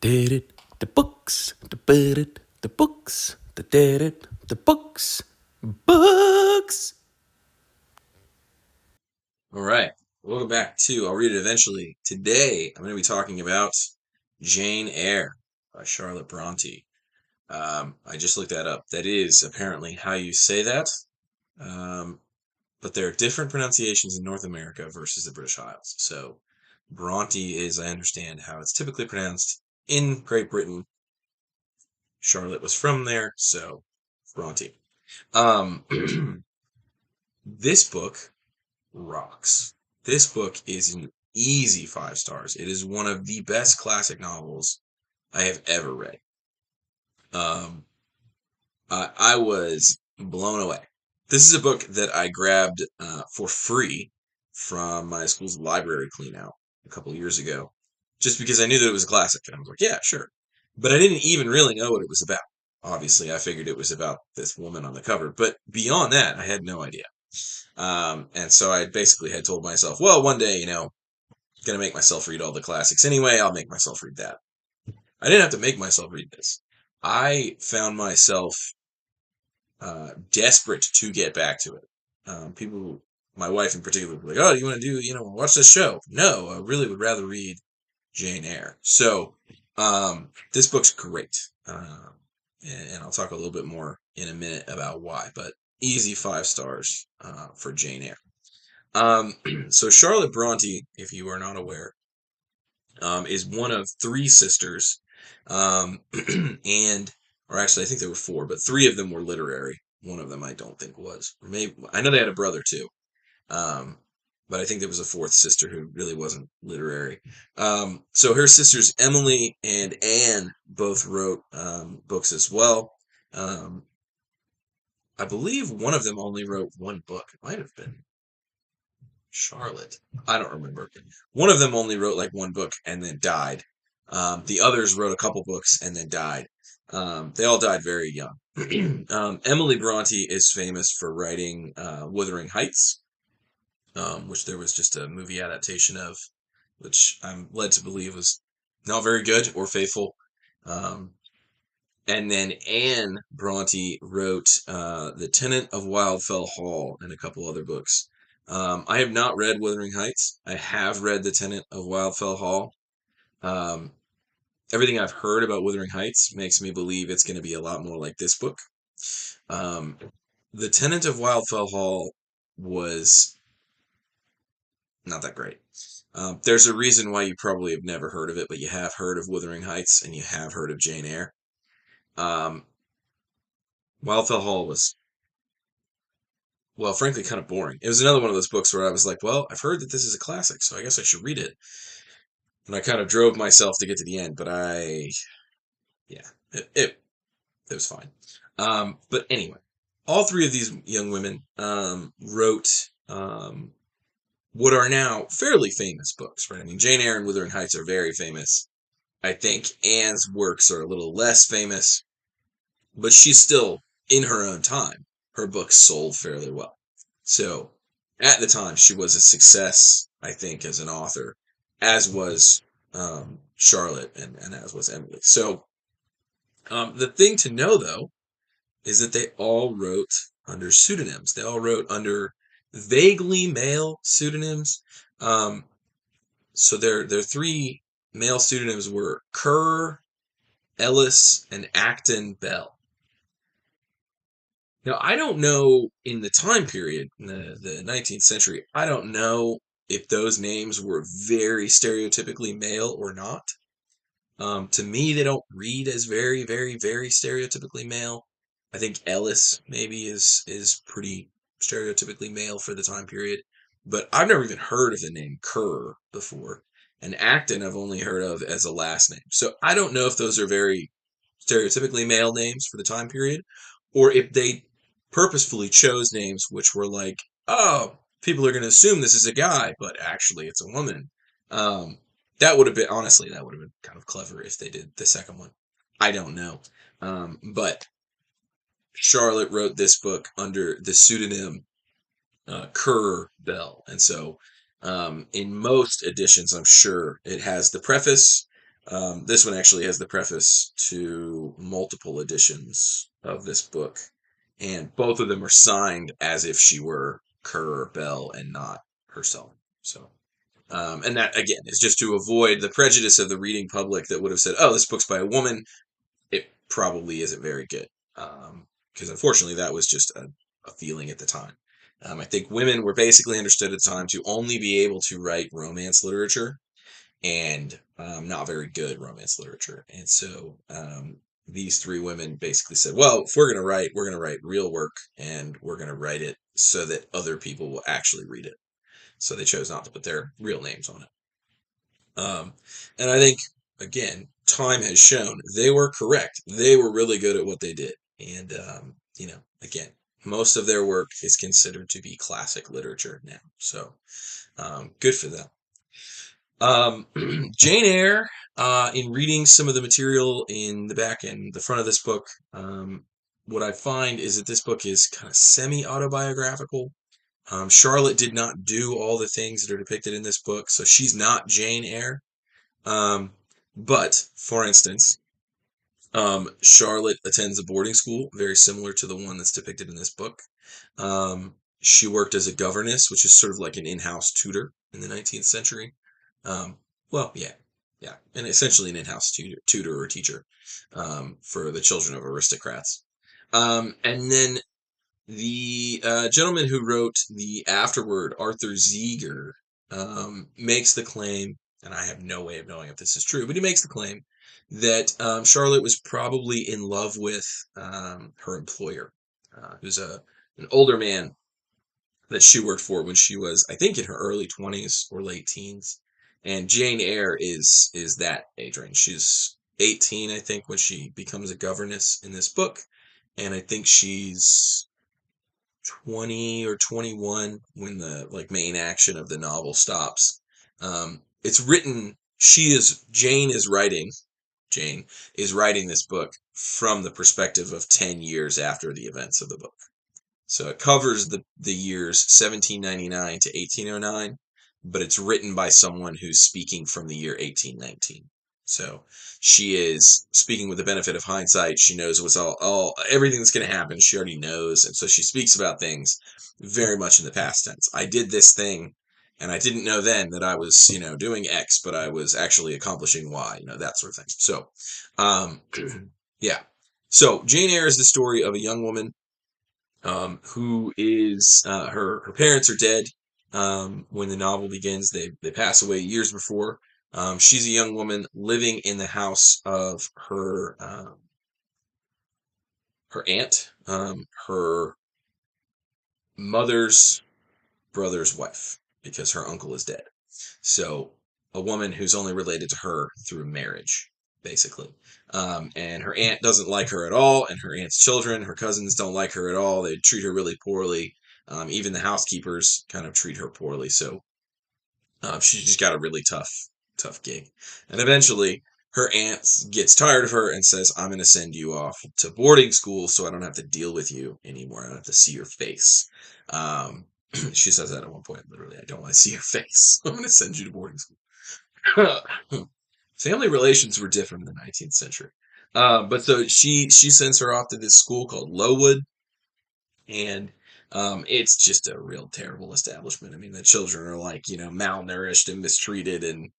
Did it, the books, the bid it, the books, the did it, the books, books. All right. Welcome back to I'll Read It Eventually. Today, I'm going to be talking about Jane Eyre by Charlotte Bronte. I just looked that up. That is apparently how you say that. Um, but there are different pronunciations in North America versus the British Isles. So Bronte is, I understand, how it's typically pronounced in Great Britain. Charlotte was from there, so Bronte. Um, this book rocks. This book is an easy 5 stars. It is one of the best classic novels I have ever read. Um, I was blown away. This is a book that I grabbed for free from my school's library cleanout a couple years ago, just because I knew that it was a classic. And I was like, yeah, sure. But I didn't even really know what it was about. Obviously, I figured it was about this woman on the cover, but beyond that, I had no idea. And so I basically had told myself, well, one day, gonna make myself read all the classics anyway. I'll make myself read that. I didn't have to make myself read this. I found myself desperate to get back to it. People, my wife in particular, were like, "Oh, you want to do, watch this show?" No, I really would rather read Jane Eyre. So, this book's great, and I'll talk a little bit more in a minute about why. But easy 5 stars for Jane Eyre. So Charlotte Bronte, if you are not aware, is one of three sisters, um, and or actually I think there were four, but three of them were literary. One of them I don't think was. Or maybe I know they had a brother too, um, but I think there was a fourth sister who really wasn't literary. So her sisters Emily and Anne both wrote books as well. Um, I believe one of them only wrote one book. It might have been Charlotte. I don't remember. One of them only wrote like one book and then died. The others wrote a couple books and then died. They all died very young. Emily Bronte is famous for writing Wuthering Heights, which there was just a movie adaptation of, which I'm led to believe was not very good or faithful. Um, and then Anne Bronte wrote The Tenant of Wildfell Hall and a couple other books. I have not read Wuthering Heights. I have read The Tenant of Wildfell Hall. Um, Everything I've heard about Wuthering Heights makes me believe it's going to be a lot more like this book. Um, the Tenant of Wildfell Hall was not that great. There's a reason why you probably have never heard of it, but you have heard of Wuthering Heights and you have heard of Jane Eyre. Um, Wildfell Hall was, well, frankly, kind of boring. It was another one of those books where I was like, well, I've heard that this is a classic, so I guess I should read it. And I kind of drove myself to get to the end, but yeah, it was fine. But anyway, all three of these young women wrote what are now fairly famous books, right? I mean, Jane Eyre and Wuthering Heights are very famous. I think Anne's works are a little less famous, but she's still, in her own time, her books sold fairly well. So at the time, she was a success, I think, as an author, as was Charlotte and as was Emily. So the thing to know, though, is that they all wrote under pseudonyms. They all wrote under vaguely male pseudonyms. Um, so their three male pseudonyms were Kerr, Ellis, and Acton Bell. Now, I don't know in the time period, in the 19th century, I don't know if those names were very stereotypically male or not. To me, they don't read as very, very, very stereotypically male. I think Ellis maybe is pretty stereotypically male for the time period, but I've never even heard of the name Kerr before. And Acton I've only heard of as a last name. So I don't know if those are very stereotypically male names for the time period, or if they purposefully chose names which were like, oh, people are going to assume this is a guy, but actually it's a woman. Um, that would have been, honestly, that would have been kind of clever if they did the second one. I don't know. But Charlotte wrote this book under the pseudonym Kerr Bell. And so in most editions, I'm sure it has the preface. This one actually has the preface to multiple editions of this book, and both of them are signed as if she were Currer Bell and not herself. So, and that again is just to avoid the prejudice of the reading public that would have said, "Oh, this book's by a woman." It probably isn't very good, because unfortunately that was just a feeling at the time. I think women were basically understood at the time to only be able to write romance literature and not very good romance literature. And so these three women basically said, well, if we're going to write real work, and we're going to write it so that other people will actually read it. So they chose not to put their real names on it. And I think, again, time has shown they were correct. They were really good at what they did. And, again, most of their work is considered to be classic literature now. So good for them. Jane Eyre, in reading some of the material in the back and the front of this book, what I find is that this book is kind of semi-autobiographical. Charlotte did not do all the things that are depicted in this book, so she's not Jane Eyre. But, for instance, Charlotte attends a boarding school very similar to the one that's depicted in this book. She worked as a governess, which is sort of like an in-house tutor in the 19th century. Well, yeah, and essentially an in-house tutor or teacher for the children of aristocrats. And then the gentleman who wrote the afterword, Arthur Zeger, makes the claim, and I have no way of knowing if this is true, but he makes the claim that Charlotte was probably in love with her employer, who's an older man that she worked for when she was, I think, in her early 20s or late teens. And Jane Eyre is that age range. She's 18, I think, when she becomes a governess in this book, and I think she's 20 or 21 when the main action of the novel stops. It's written. Jane is writing this book from the perspective of 10 years after the events of the book. So it covers the years 1799 to 1809, but it's written by someone who's speaking from the year 1819. So she is speaking with the benefit of hindsight. She knows what's everything that's going to happen. She already knows. And so she speaks about things very much in the past tense. I did this thing, and I didn't know then that I was, doing X, but I was actually accomplishing Y, that sort of thing. So, yeah. So Jane Eyre is the story of a young woman who is her parents are dead when the novel begins. They pass away years before. She's a young woman living in the house of her aunt, her mother's brother's wife, because her uncle is dead. So a woman who's only related to her through marriage, basically. And her aunt doesn't like her at all, and her aunt's children, her cousins, don't like her at all. They treat her really poorly. Even the housekeepers kind of treat her poorly. So she's just got a really tough gig. And eventually, her aunt gets tired of her and says, I'm going to send you off to boarding school so I don't have to deal with you anymore. I don't have to see your face. She says that at one point, literally, I don't want to see your face. I'm going to send you to boarding school. Family relations were different in the 19th century. But so she sends her off to this school called Lowood, and it's just a real terrible establishment. I mean, the children are malnourished and mistreated, and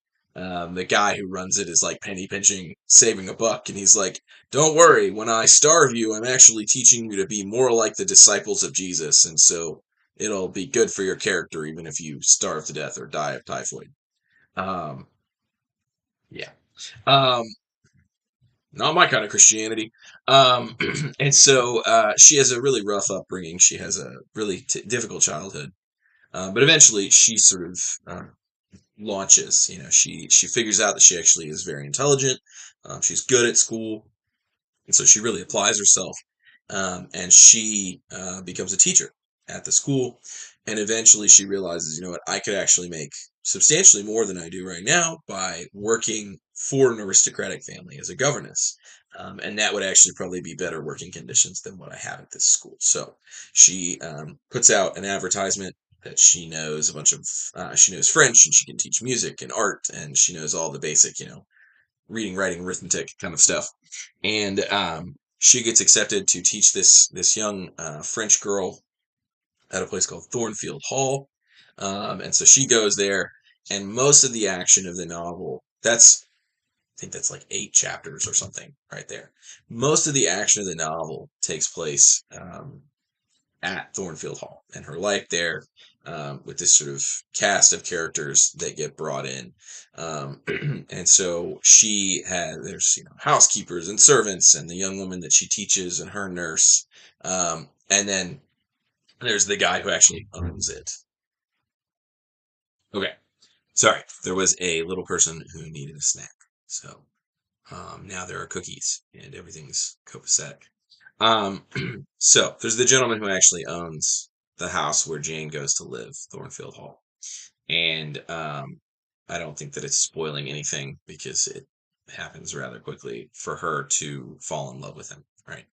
the guy who runs it is penny pinching, saving a buck, and he's like, "Don't worry, when I starve you, I'm actually teaching you to be more like the disciples of Jesus, and so it'll be good for your character, even if you starve to death or die of typhoid." Um, yeah. Um, Not my kind of Christianity. And so she has a really rough upbringing. She has a really difficult childhood. But eventually she sort of launches. She figures out that she actually is very intelligent. She's good at school. And so she really applies herself. And she becomes a teacher at the school. And eventually she realizes, what, I could actually make substantially more than I do right now by working for an aristocratic family as a governess. And that would actually probably be better working conditions than what I have at this school. So she puts out an advertisement that she knows she knows French, and she can teach music and art, and she knows all the basic, reading, writing, arithmetic kind of stuff. And she gets accepted to teach this young French girl at a place called Thornfield Hall. And so she goes there, and most of the action of the novel, I think that's like 8 chapters or something right there. Most of the action of the novel takes place at Thornfield Hall and her life there, with this sort of cast of characters that get brought in. And so there's, housekeepers and servants and the young woman that she teaches and her nurse. And then there's the guy who actually owns it. Okay. Sorry. There was a little person who needed a snack. So now there are cookies and everything's copacetic. So there's the gentleman who actually owns the house where Jane goes to live, Thornfield Hall. And I don't think that it's spoiling anything because it happens rather quickly for her to fall in love with him, right?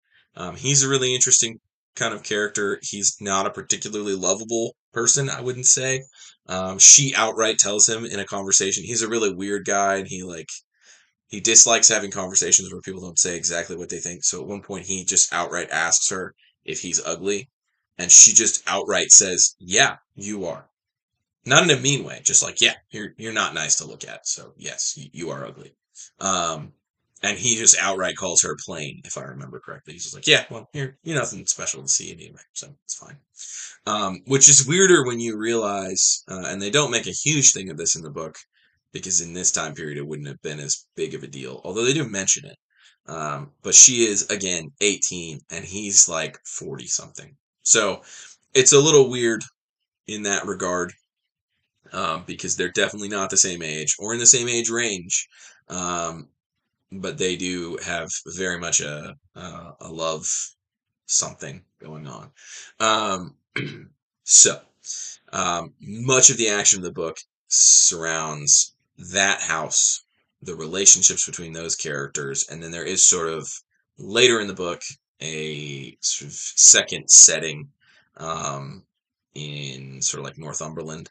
He's a really interesting kind of character. He's not a particularly lovable person, I wouldn't say. She outright tells him in a conversation, he's a really weird guy, and he dislikes having conversations where people don't say exactly what they think. So at one point, he just outright asks her if he's ugly, and she just outright says, "Yeah, you are." Not in a mean way, just like, "Yeah, you're not nice to look at. So yes, you are ugly." Um, and he just outright calls her plain, if I remember correctly. He's just like, "Yeah, well, you're nothing special to see anyway, so it's fine." Which is weirder when you realize, and they don't make a huge thing of this in the book, because in this time period it wouldn't have been as big of a deal, although they do mention it. But she is, again, 18, and he's like 40 something. So it's a little weird in that regard, because they're definitely not the same age or in the same age range. But they do have very much a love something going on. Um, so much of the action of the book surrounds that house, the relationships between those characters, and then there is sort of later in the book a sort of second setting, in sort of like Northumberland,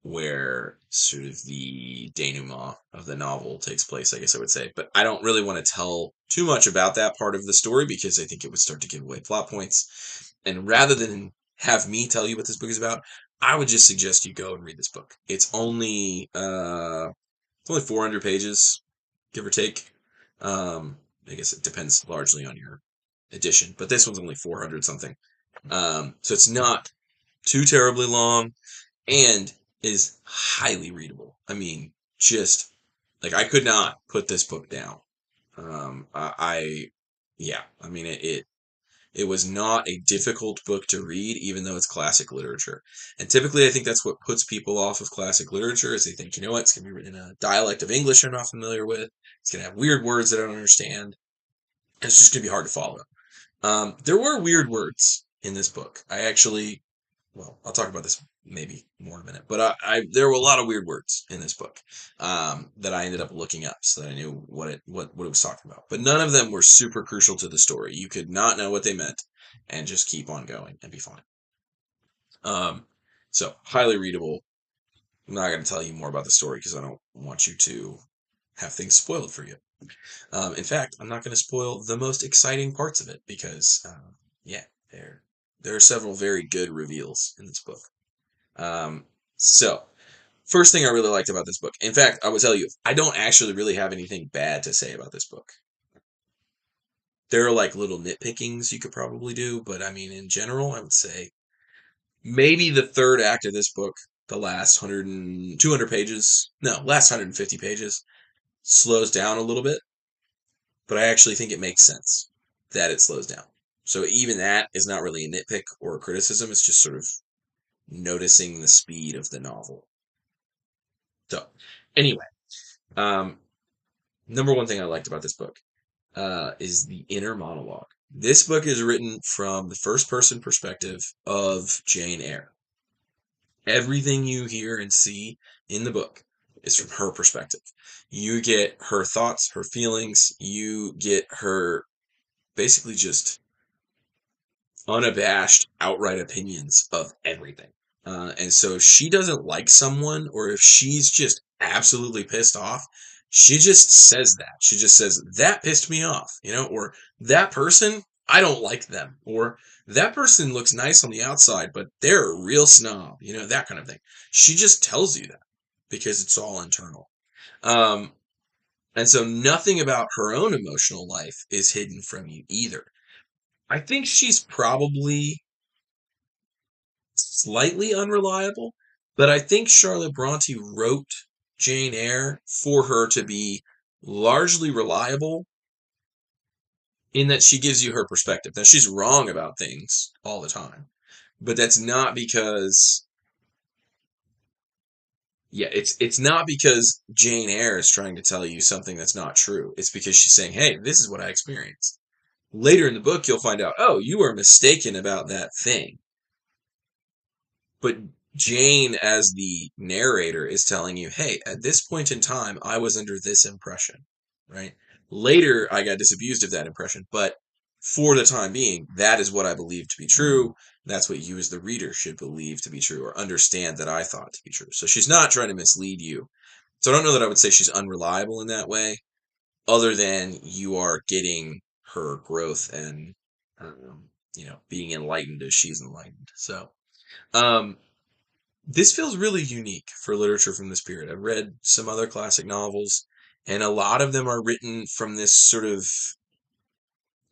where sort of the denouement of the novel takes place, I guess I would say. But I don't really want to tell too much about that part of the story because I think it would start to give away plot points. And rather than have me tell you what this book is about, I would just suggest you go and read this book. It's only 400 pages, give or take. I guess it depends largely on your edition, but this one's only 400 something. So it's not too terribly long, and is highly readable. I mean, just like I could not put this book down. Yeah, I mean it was not a difficult book to read, even though it's classic literature. And typically, I think that's what puts people off of classic literature is they think, you know what, it's going to be written in a dialect of English I'm not familiar with. It's going to have weird words that I don't understand. It's just going to be hard to follow. There were weird words in this book. I'll talk about this maybe more in a minute, but there were a lot of weird words in this book, that I ended up looking up so that I knew what it was talking about. But none of them were super crucial to the story. You could not know what they meant and just keep on going and be fine. So highly readable. I'm not going to tell you more about the story because I don't want you to have things spoiled for you. In fact, I'm not going to spoil the most exciting parts of it because, yeah, there are several very good reveals in this book. So, first thing I really liked about this book, in fact, I will tell you, I don't actually really have anything bad to say about this book. There are like little nitpickings you could probably do, but I mean, in general, I would say maybe the third act of this book, the last 200 pages, no, last 150 pages, slows down a little bit, but I actually think it makes sense that it slows down. So even that is not really a nitpick or a criticism, it's just sort of noticing the speed of the novel. So, anyway, number one thing I liked about this book is the inner monologue. This book is written from the first person perspective of Jane Eyre. Everything you hear and see in the book is from her perspective. You get her thoughts, her feelings, you get her basically just unabashed, outright opinions of everything. And so she doesn't like someone, or if she's just absolutely pissed off, She just says that. She just says, that pissed me off, or that person, I don't like them, or that person looks nice on the outside, but they're a real snob, that kind of thing. She just tells you that because it's all internal. Um, and so nothing about her own emotional life is hidden from you either. I think she's probably slightly unreliable, but I think Charlotte Bronte wrote Jane Eyre for her to be largely reliable in that she gives you her perspective. Now, she's wrong about things all the time, but that's not because, yeah, it's not because Jane Eyre is trying to tell you something that's not true. It's because she's saying, hey, this is what I experienced. Later in the book, you'll find out, oh, you were mistaken about that thing. But Jane, as the narrator, is telling you, hey, at this point in time, I was under this impression, right? Later, I got disabused of that impression, but for the time being, that is what I believe to be true. That's what you, as the reader, should believe to be true or understand that I thought to be true. So she's not trying to mislead you. So I don't know that I would say she's unreliable in that way, other than you are getting her growth and, being enlightened as she's enlightened. So, um, this feels really unique for literature from this period. I've read some other classic novels, and a lot of them are written from this sort of,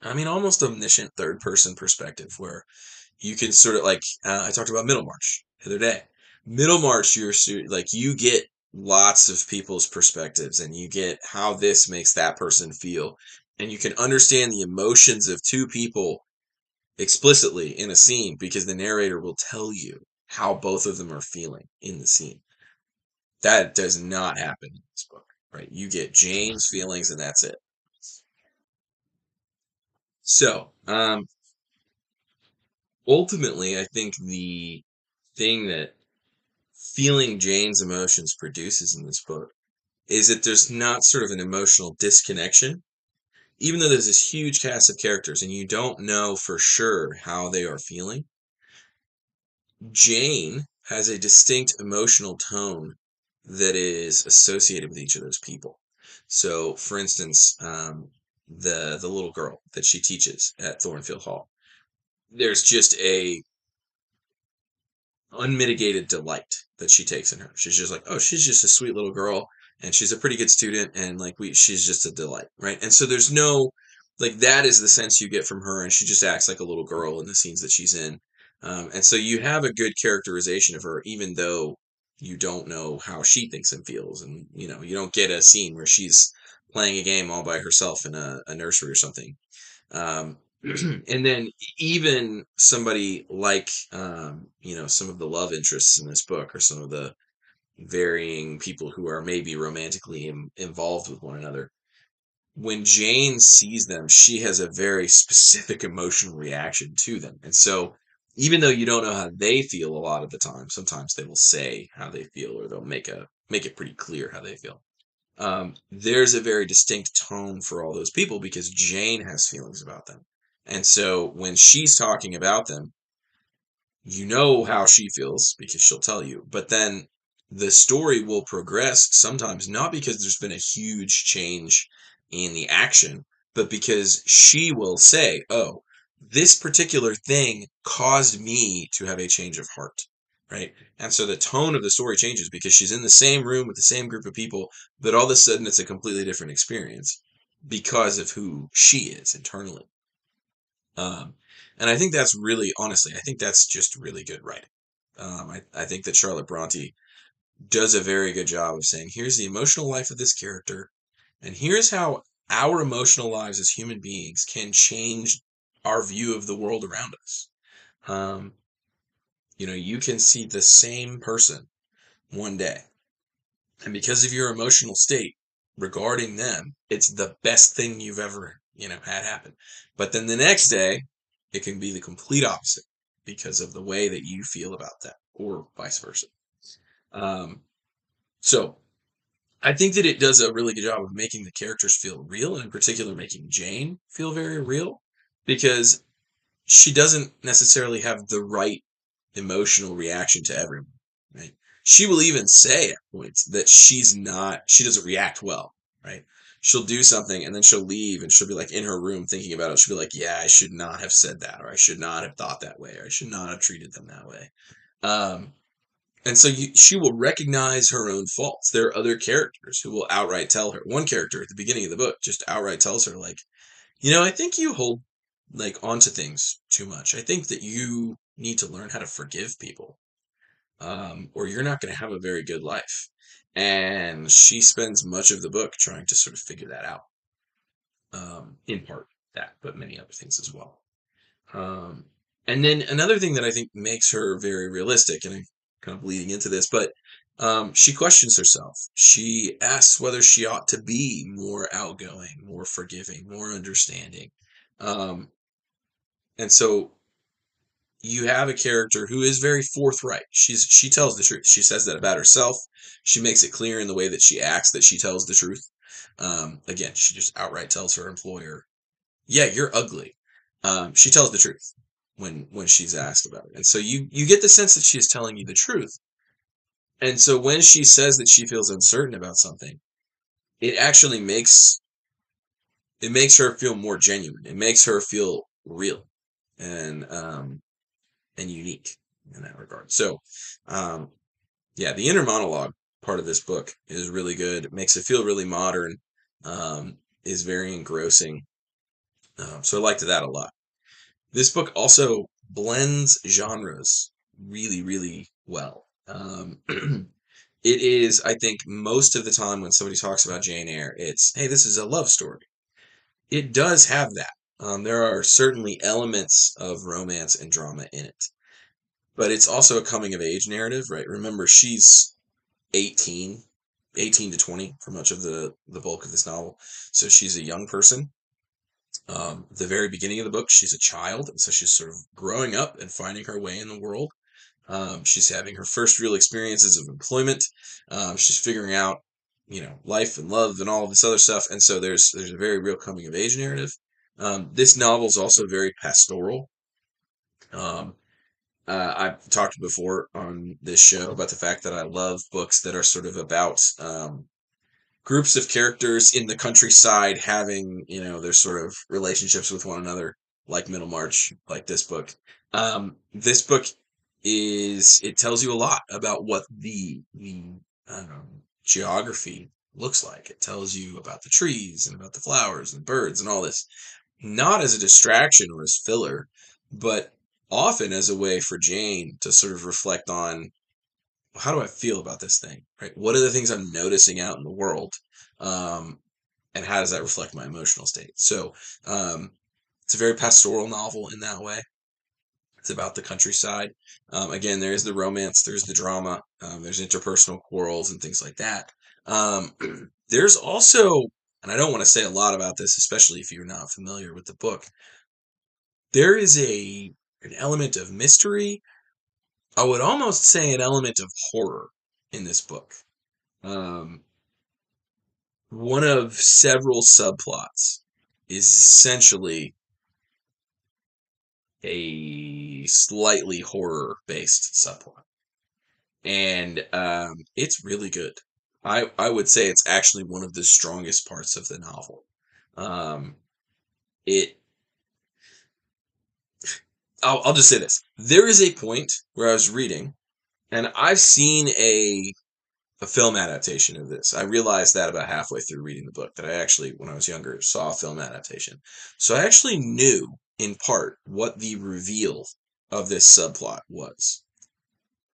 almost omniscient third person perspective where you can sort of like, I talked about Middlemarch the other day. Middlemarch, you get lots of people's perspectives and you get how this makes that person feel. And you can understand the emotions of two people explicitly in a scene because the narrator will tell you how both of them are feeling in the scene. That does not happen in this book, right? You get Jane's feelings and that's it. So, ultimately, I think the thing that feeling Jane's emotions produces in this book is that there's not sort of an emotional disconnection, even though there's this huge cast of characters and you don't know for sure how they are feeling. Jane has a distinct emotional tone that is associated with each of those people. So, for instance, the little girl that she teaches at Thornfield Hall, there's just a unmitigated delight that she takes in her. She's just like, oh, she's just a sweet little girl, and she's a pretty good student, and like she's just a delight, right? And so there's no like that is the sense you get from her, and she just acts like a little girl in the scenes that she's in, and so you have a good characterization of her, even though you don't know how she thinks and feels, and you don't get a scene where she's playing a game all by herself in a nursery or something. Um, and then even somebody like some of the love interests in this book or some of the varying people who are maybe romantically involved with one another, when Jane sees them, she has a very specific emotional reaction to them. And so even though you don't know how they feel a lot of the time, sometimes they will say how they feel or they'll make it pretty clear how they feel. There's a very distinct tone for all those people because Jane has feelings about them. And so when she's talking about them, you know how she feels because she'll tell you. But then the story will progress sometimes not because there's been a huge change in the action, but because she will say, oh, this particular thing caused me to have a change of heart. Right. And so the tone of the story changes because she's in the same room with the same group of people, but all of a sudden it's a completely different experience because of who she is internally. Um, and I think that's really, honestly, I think that's just really good writing. I think that Charlotte Bronte does a very good job of saying, here's the emotional life of this character, and here's how our emotional lives as human beings can change our view of the world around us. Um, you can see the same person one day, and because of your emotional state regarding them, it's the best thing you've ever, had happen. But then the next day, it can be the complete opposite because of the way that you feel about that, or vice versa. Um, so I think that it does a really good job of making the characters feel real, and in particular, making Jane feel very real because she doesn't necessarily have the right emotional reaction to everyone, right? She will even say at points that she doesn't react well right? She'll do something and then she'll leave and she'll be like in her room thinking about it. She'll be like, yeah, I should not have said that, or I should not have thought that way, or I should not have treated them that way. Um, and so she will recognize her own faults. There are other characters who will outright tell her. One character at the beginning of the book just outright tells her, like, I think you hold like onto things too much. I think that you need to learn how to forgive people, or you're not going to have a very good life. And she spends much of the book trying to sort of figure that out. In part that, but many other things as well. Um, and then another thing that I think makes her very realistic, and I'm kind of leading into this, but she questions herself. She asks whether she ought to be more outgoing, more forgiving, more understanding. Um, and so you have a character who is very forthright. She tells the truth. She says that about herself. She makes it clear in the way that she acts that she tells the truth. Again, she just outright tells her employer, "Yeah, you're ugly." She tells the truth when she's asked about it, and so you get the sense that she is telling you the truth. And so when she says that she feels uncertain about something, it actually makes her feel more genuine. It makes her feel real and unique in that regard. So, um, yeah, the inner monologue part of this book is really good. It makes it feel really modern. Is very engrossing. So I liked that a lot. This book also blends genres really, really well. It is, I think, most of the time when somebody talks about Jane Eyre, it's, hey, this is a love story. It does have that. There are certainly elements of romance and drama in it, but it's also a coming of age narrative, right? Remember, she's 18, 18 to 20 for much of the bulk of this novel. So she's a young person. The very beginning of the book, she's a child, and so she's sort of growing up and finding her way in the world. She's having her first real experiences of employment. She's figuring out, life and love and all of this other stuff. And so there's a very real coming of age narrative. This novel is also very pastoral. Um, I've talked before on this show about the fact that I love books that are sort of about groups of characters in the countryside having, their sort of relationships with one another, like Middlemarch, like this book. This book it tells you a lot about what the geography looks like. It tells you about the trees and about the flowers and birds and all this, not as a distraction or as filler, but often as a way for Jane to sort of reflect on, how do I feel about this thing? Right? What are the things I'm noticing out in the world? Um, and how does that reflect my emotional state? So it's a very pastoral novel in that way. It's about the countryside. Again, there is the romance, there's the drama, there's interpersonal quarrels and things like that. Um, there's also, and I don't want to say a lot about this, especially if you're not familiar with the book, there is an element of mystery. I would almost say an element of horror in this book. Um, one of several subplots is essentially a slightly horror based subplot. And it's really good. I would say it's actually one of the strongest parts of the novel. Um, it I'll just say this. There is a point where I was reading, and I've seen a film adaptation of this. I realized that about halfway through reading the book, that I actually, when I was younger, saw a film adaptation. So I actually knew in part what the reveal of this subplot was.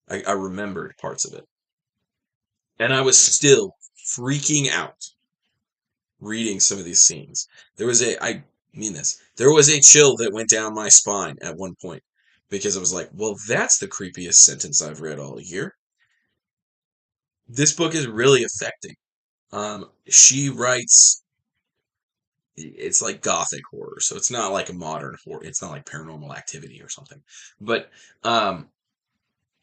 I remembered parts of it. And I was still freaking out reading some of these scenes. I mean this, there was a chill that went down my spine at one point because I was like, well, that's the creepiest sentence I've read all year. This book is really affecting. She writes, it's like gothic horror, so it's not like a modern horror. It's not like Paranormal Activity or something, but um,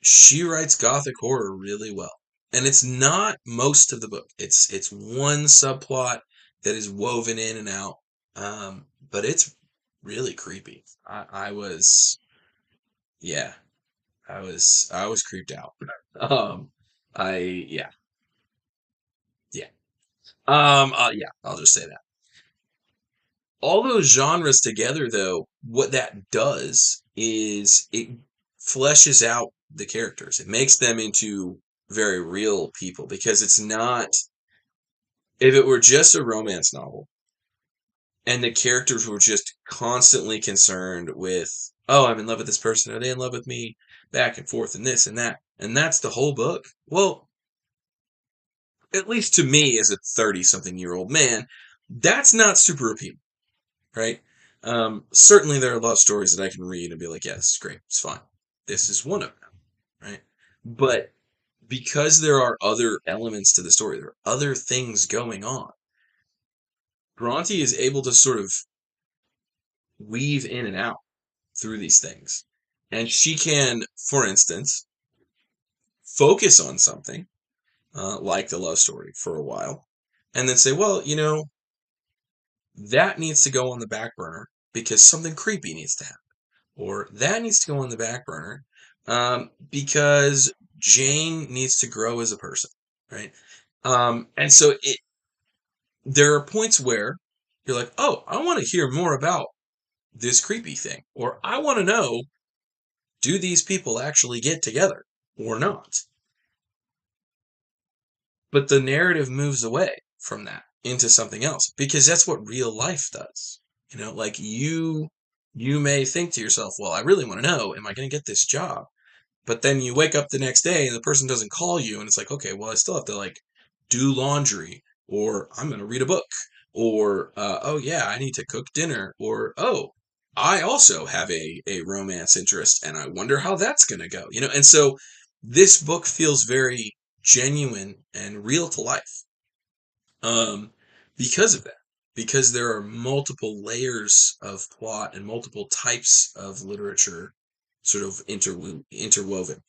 she writes gothic horror really well, and it's not most of the book. It's one subplot that is woven in and out, but it's really creepy. I was, yeah, I was creeped out. Um, I yeah, yeah. Yeah, I'll just say that. All those genres together, though, what that does is it fleshes out the characters. It makes them into very real people because it's not, if it were just a romance novel and the characters were just constantly concerned with, oh, I'm in love with this person, are they in love with me, back and forth and this and that, and that's the whole book. Well, at least to me as a 30 something year old man, that's not super appealing, right? Certainly there are love stories that I can read and be like, yeah, this is great, it's fine. This is one of them, right? But because there are other elements to the story, there are other things going on, Bronte is able to sort of weave in and out through these things. And she can, for instance, focus on something like the love story for a while and then say, well, that needs to go on the back burner because something creepy needs to happen. Or that needs to go on the back burner because Jane needs to grow as a person, right? And so there are points where you're like, oh, I want to hear more about this creepy thing. Or I want to know, do these people actually get together or not? But the narrative moves away from that into something else because that's what real life does. Like you may think to yourself, well, I really want to know, am I going to get this job? But then you wake up the next day and the person doesn't call you and it's like, okay, well, I still have to like do laundry, or I'm going to read a book, or oh yeah, I need to cook dinner, or oh, I also have a romance interest and I wonder how that's going to go. And so this book feels very genuine and real to life. Because of that, because there are multiple layers of plot and multiple types of literature sort of interwoven.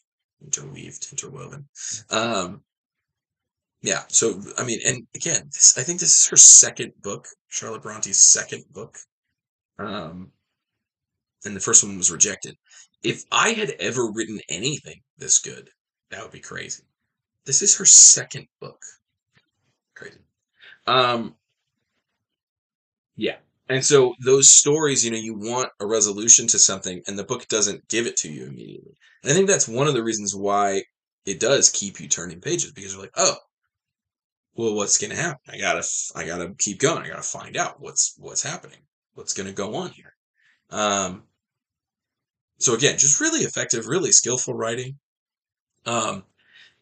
Um, yeah. So, I mean, and again, I think this is her second book, Charlotte Bronte's second book. And the first one was rejected. If I had ever written anything this good, that would be crazy. This is her second book. Crazy. Um, Yeah. And so those stories, you want a resolution to something and the book doesn't give it to you immediately. And I think that's one of the reasons why it does keep you turning pages because you're like, oh, well, what's going to happen? I gotta keep going. I gotta find out what's happening. What's going to go on here? Um, so again, just really effective, really skillful writing. Um,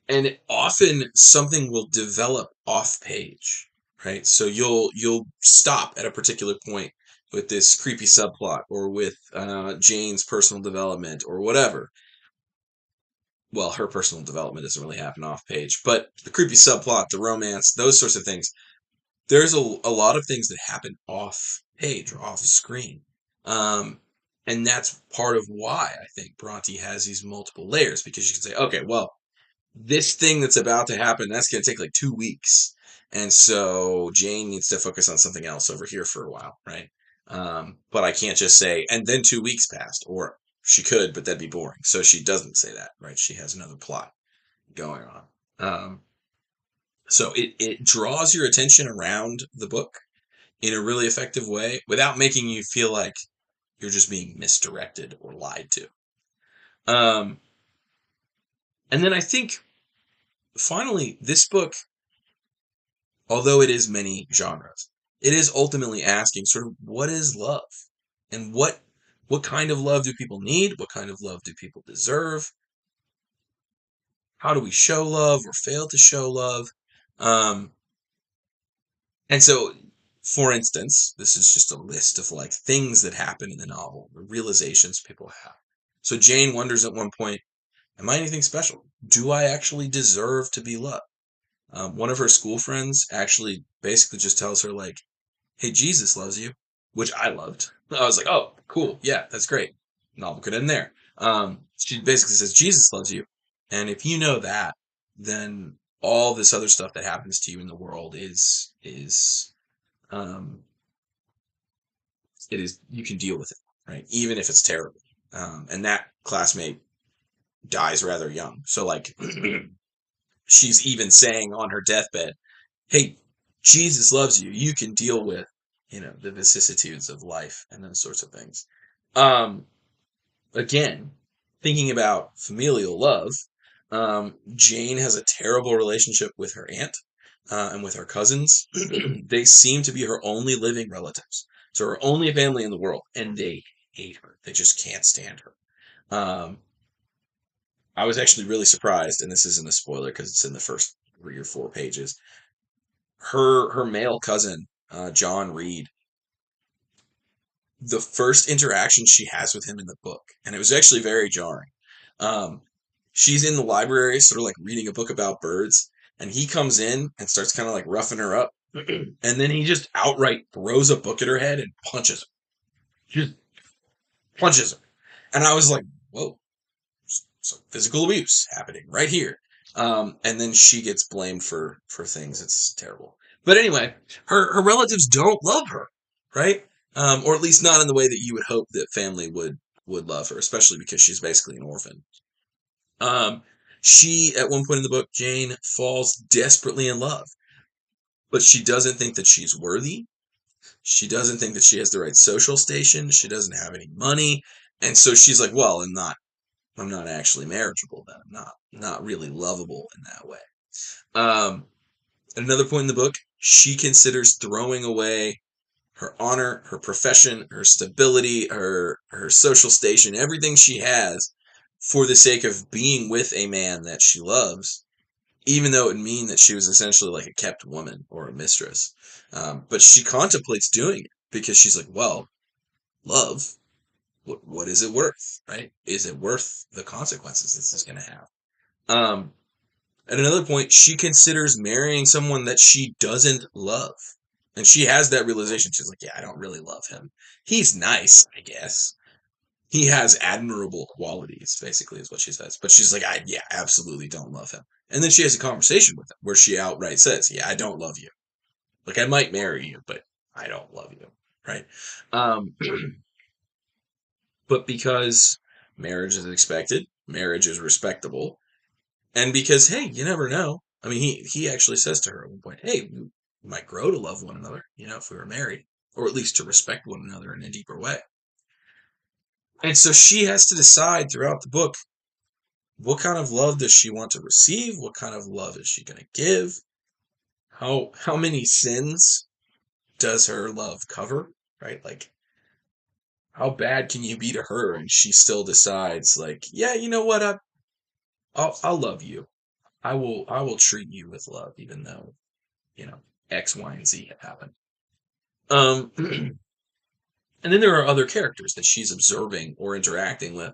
and often something will develop off page, right? So you'll stop at a particular point with this creepy subplot or with Jane's personal development or whatever. Well, her personal development doesn't really happen off page, but the creepy subplot, the romance, those sorts of things, there's a lot of things that happen off page or off screen. Um, and that's part of why I think Bronte has these multiple layers, because you can say, okay, well, this thing that's about to happen, that's going to take like 2 weeks. And so Jane needs to focus on something else over here for a while, right? But I can't just say, and then 2 weeks passed, or she could, but that'd be boring. So she doesn't say that, right? She has another plot going on. So it draws your attention around the book in a really effective way without making you feel like you're just being misdirected or lied to. Um, and then I think finally, this book, although it is many genres, it is ultimately asking sort of what is love, and what kind of love do people need? What kind of love do people deserve? How do we show love or fail to show love? Um, and so, for instance, this is just a list of like things that happen in the novel, the realizations people have. So Jane wonders at one point, am I anything special? Do I actually deserve to be loved? One of her school friends actually basically just tells her like, hey, Jesus loves you, which I loved. I was like, oh, cool. Yeah, that's great. Novel could end there. She basically says, Jesus loves you. And if you know that, then all this other stuff that happens to you in the world um, you can deal with it, right? Even if it's terrible. And that classmate dies rather young. So like, she's even saying on her deathbed, hey, Jesus loves you. You can deal with, the vicissitudes of life and those sorts of things. Um, Again, thinking about familial love, Jane has a terrible relationship with her aunt and with her cousins. They seem to be her only living relatives. So her only family in the world, and they hate her. They just can't stand her. Um, I was actually really surprised, and this isn't a spoiler because it's in the first 3 or 4 pages. Her male cousin, John Reed, the first interaction she has with him in the book, and it was actually very jarring. Um, she's in the library, sort of like reading a book about birds, and he comes in and starts kind of like roughing her up, and then he just outright throws a book at her head and punches her. Just punches her, and I was like, "Whoa!" So physical abuse happening right here. And then she gets blamed for things. It's terrible. But anyway, her relatives don't love her, right? Or at least not in the way that you would hope that family would love her, especially because she's basically an orphan. Um, she at one point in the book, Jane falls desperately in love, but she doesn't think that she's worthy. She doesn't think that she has the right social station. She doesn't have any money, and so she's like, "Well, I'm not actually marriageable then. I'm not really lovable in that way." At another point in the book, she considers throwing away her honor, her profession, her stability, her social station, everything she has for the sake of being with a man that she loves, even though it would mean that she was essentially like a kept woman or a mistress. But she contemplates doing it because she's like, well, love, what is it worth, right? Is it worth the consequences this is going to have? Um, at another point, she considers marrying someone that she doesn't love. And she has that realization. She's like, yeah, I don't really love him. He's nice, I guess. He has admirable qualities, basically, is what she says. But she's like, yeah, absolutely don't love him. And then she has a conversation with him where she outright says, yeah, I don't love you. Like, I might marry you, but I don't love you, right? Um, but because marriage is expected, marriage is respectable, and because, hey, you never know. I mean, he actually says to her at one point, hey, we might grow to love one another, if we were married, or at least to respect one another in a deeper way. And so she has to decide throughout the book, what kind of love does she want to receive? What kind of love is she going to give? How many sins does her love cover? Right? Like, how bad can you be to her? And she still decides, like, yeah, you know what? I'll love you. I will treat you with love, even though X, Y, and Z have happened. And then there are other characters that she's observing or interacting with.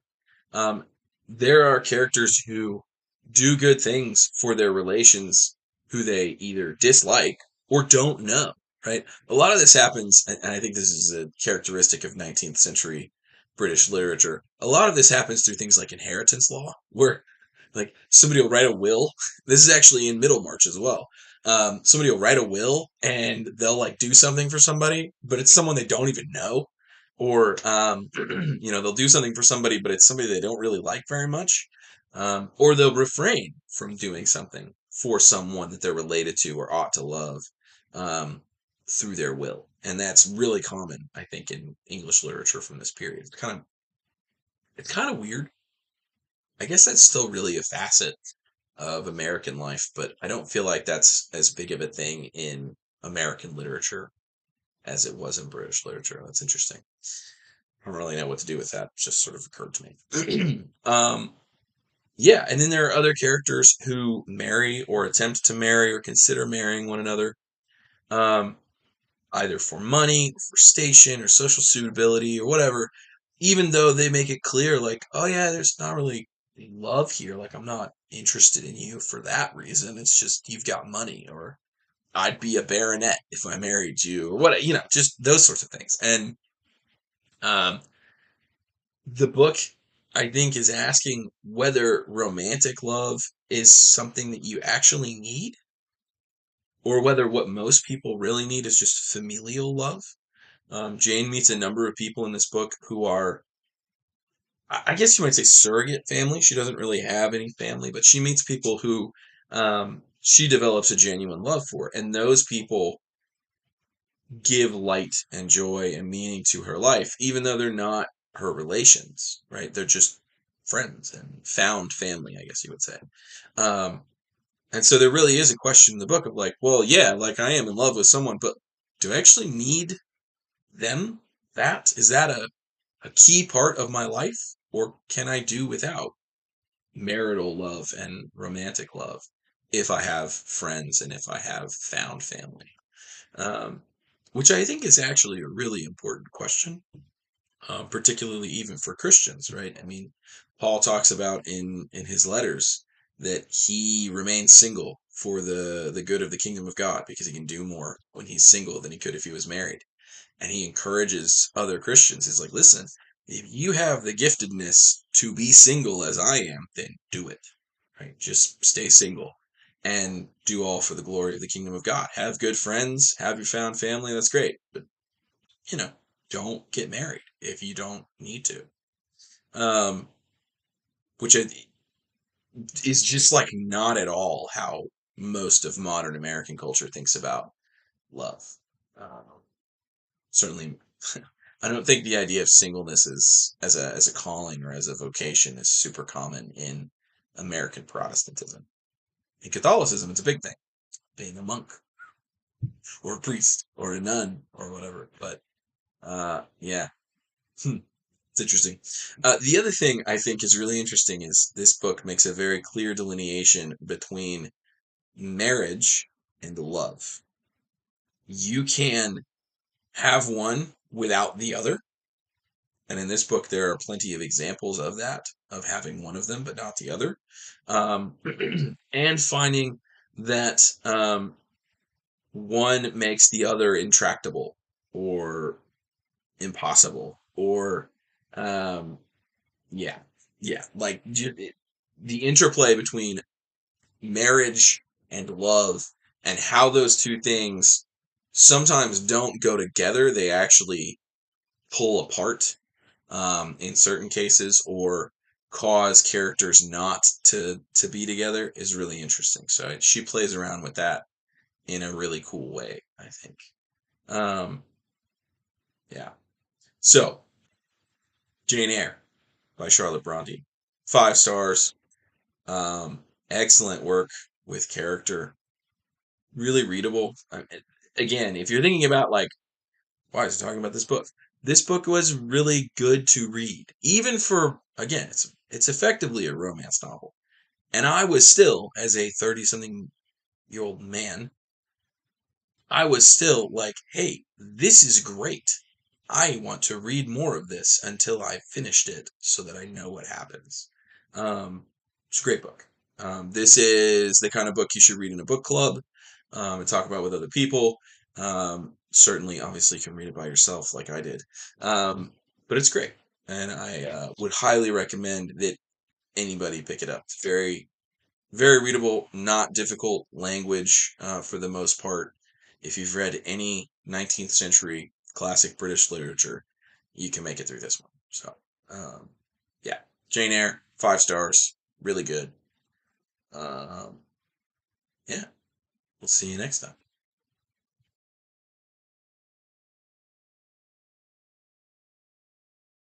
Um, there are characters who do good things for their relations who they either dislike or don't know, right? A lot of this happens, and I think this is a characteristic of 19th century British literature. A lot of this happens through things like inheritance law, where like somebody will write a will. This is actually in Middlemarch as well. Somebody will write a will and they'll like do something for somebody, but it's someone they don't even know, or they'll do something for somebody, but it's somebody they don't really like very much, or they'll refrain from doing something for someone that they're related to or ought to love, um, through their will, and that's really common, I think, in English literature from this period. It's kind of weird. I guess that's still really a facet of American life, but I don't feel like that's as big of a thing in American literature as it was in British literature. That's interesting. I don't really know what to do with that. It just sort of occurred to me. Yeah, and then there are other characters who marry or attempt to marry or consider marrying one another, um, either for money, for station, or social suitability, or whatever, even though they make it clear, like, oh yeah, there's not really love here. Like, I'm not interested in you for that reason. It's just you've got money, or I'd be a baronet if I married you, or what, just those sorts of things. And um, the book, I think, is asking whether romantic love is something that you actually need, or whether what most people really need is just familial love. Jane meets a number of people in this book who are, I guess you might say, surrogate family. She doesn't really have any family, but she meets people who she develops a genuine love for. And those people give light and joy and meaning to her life, even though they're not her relations, right? They're just friends and found family, I guess you would say. Um, and so there really is a question in the book of like, well, yeah, like I am in love with someone, but do I actually need them? Is that a key part of my life? Or can I do without marital love and romantic love if I have friends and if I have found family? Um, which I think is actually a really important question, particularly even for Christians, right? I mean, Paul talks about in his letters that he remains single for the good of the kingdom of God because he can do more when he's single than he could if he was married. And he encourages other Christians. He's like, listen, if you have the giftedness to be single as I am, then do it, right? Just stay single and do all for the glory of the kingdom of God. Have good friends, have your found family, that's great. But, you know, don't get married if you don't need to. Um, which is just like not at all how most of modern American culture thinks about love. Um, Certainly, I don't think the idea of singleness is as a calling or as a vocation is super common in American Protestantism. In Catholicism, it's a big thing, being a monk or a priest or a nun or whatever. But yeah, it's interesting. The other thing I think is really interesting is this book makes a very clear delineation between marriage and love. You can have one without the other. And in this book, there are plenty of examples of that, of having one of them but not the other. Um, and finding that one makes the other intractable or impossible or um, yeah, yeah, like the interplay between marriage and love and how those two things sometimes don't go together. They actually pull apart in certain cases or cause characters not to be together is really interesting. So she plays around with that in a really cool way, I think. Um, yeah. So Jane Eyre by Charlotte Bronte, 5 stars. Excellent work with character, really readable. Again, if you're thinking about like, why is he talking about this book? This book was really good to read, even for again, it's effectively a romance novel. And I was still, as a 30-something-year-old man, I was still like, hey, this is great. I want to read more of this until I finished it so that I know what happens. It's a great book. This is the kind of book you should read in a book club and talk about with other people. Certainly, obviously, you can read it by yourself like I did. But it's great. And I would highly recommend that anybody pick it up. It's very, very readable, not difficult language for the most part. If you've read any 19th century classic British literature, you can make it through this one. So, um, yeah, Jane Eyre, 5 stars, really good. Um, yeah, we'll see you next time.